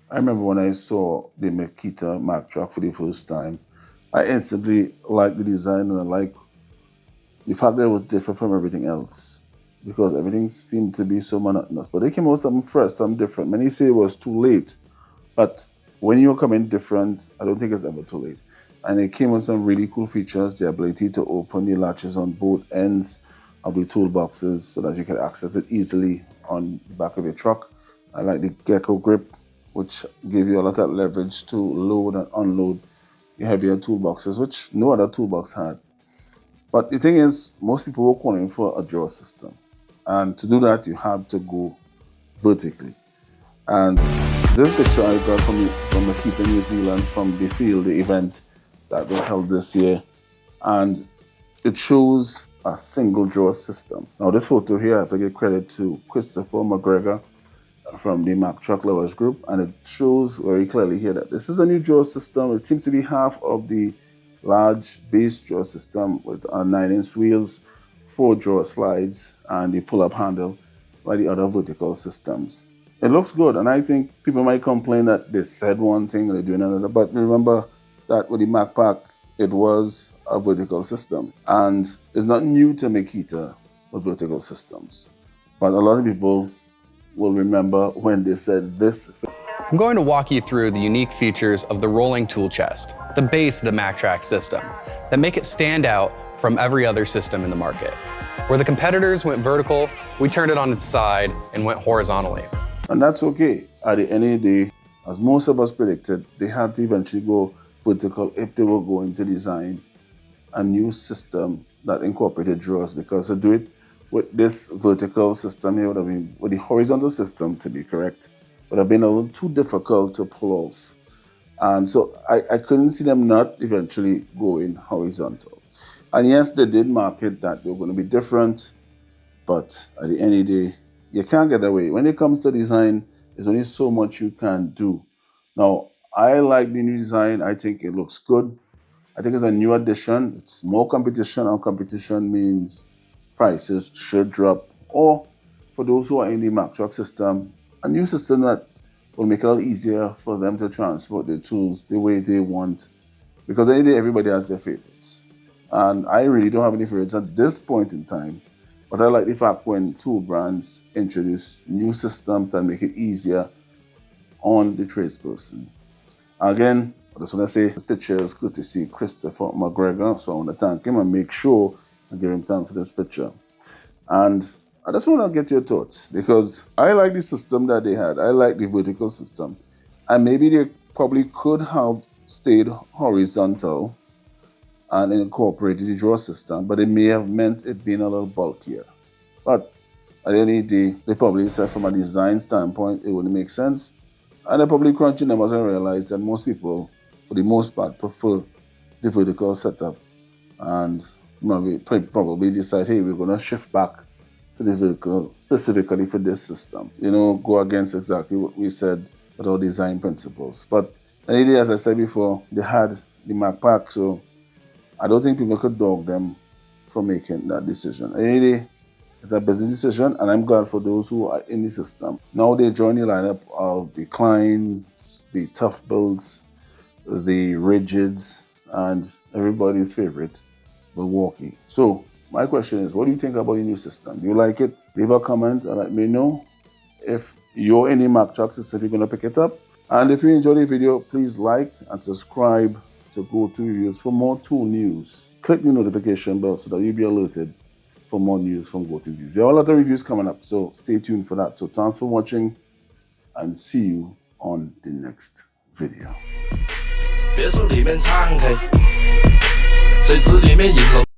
I remember when I saw the Makita Maktrak for the first time, I instantly liked the design and I liked the fact that it was different from everything else because everything seemed to be so monotonous. But they came out with something fresh, something different. Many say it was too late, but when you come in different, I don't think it's ever too late. And it came with some really cool features, the ability to open the latches on both ends of the toolboxes so that you can access it easily on the back of your truck. I like the gecko grip, which gave you a lot of leverage to load and unload your heavier toolboxes, which no other toolbox had. But the thing is, most people were calling for a drawer system. And to do that, you have to go vertically. And this picture I got from Makita, New Zealand, from the field, the event that was held this year. And it shows a single drawer system. Now this photo here, I have to give credit to Christopher McGregor from the Maktrak Lovers Group, and it shows very clearly here that this is a new drawer system. It seems to be half of the large base drawer system with 9-inch wheels, 4 drawer slides, and the pull-up handle by the other vertical systems. It looks good, and I think people might complain that they said one thing and they're doing another, but remember that with the Macpac, it was a vertical system, and it's not new to Makita with vertical systems, but a lot of people will remember when they said this. I'm going to walk you through the unique features of the rolling tool chest, the base of the Maktrak system, that make it stand out from every other system in the market. Where the competitors went vertical, we turned it on its side and went horizontally. And that's okay. At the end of the day, as most of us predicted, they had to eventually go vertical if they were going to design a new system that incorporated drawers, because to do it with this vertical system here would have been, with the horizontal system to be correct, would have been a little too difficult to pull off. And so I couldn't see them not eventually going horizontal. And yes, they did market that they were going to be different, but at the end of the day, you can't get away. When it comes to design, there's only so much you can do. Now, I like the new design. I think it looks good. I think it's a new addition. It's more competition, and competition means prices should drop. Or for those who are in the Maktrak system, a new system that will make it a lot easier for them to transport their tools the way they want. Because any day, everybody has their favorites. And I really don't have any favorites at this point in time. But I like the fact when tool brands introduce new systems that make it easier on the tradesperson. Again, I just want to say this picture is good to see Christopher McGregor, so I want to thank him and make sure I give him thanks for this picture. And I just want to get your thoughts, because I like the system that they had. I like the vertical system. And maybe they probably could have stayed horizontal and incorporated the drawer system, but it may have meant it being a little bulkier. But at the end of the day, they probably said from a design standpoint, it wouldn't make sense. And they probably crunched the numbers and realized that most people, for the most part, prefer the vertical setup. And probably decide, hey, we're going to shift back to the vertical specifically for this system. You know, go against exactly what we said with our design principles. But anyway, as I said before, they had the Macpac, so I don't think people could dog them for making that decision. Anyway, it's a business decision, and I'm glad for those who are in the system. Now they join the lineup of the Kleins, the Tough Builds, the Rigids, and everybody's favorite, Milwaukee. So my question is, what do you think about the new system? Do you like it? Leave a comment and let me know. If you're in the Maktrak system, you're going to pick it up. And if you enjoyed the video, please like and subscribe to go-to reviews for more tool news. Click the notification bell so that you'll be alerted for more news from go-to reviews. There are a lot of reviews coming up, so stay tuned for that. So thanks for watching, and see you on the next video. 别说里面唱嘿，谁知里面赢了。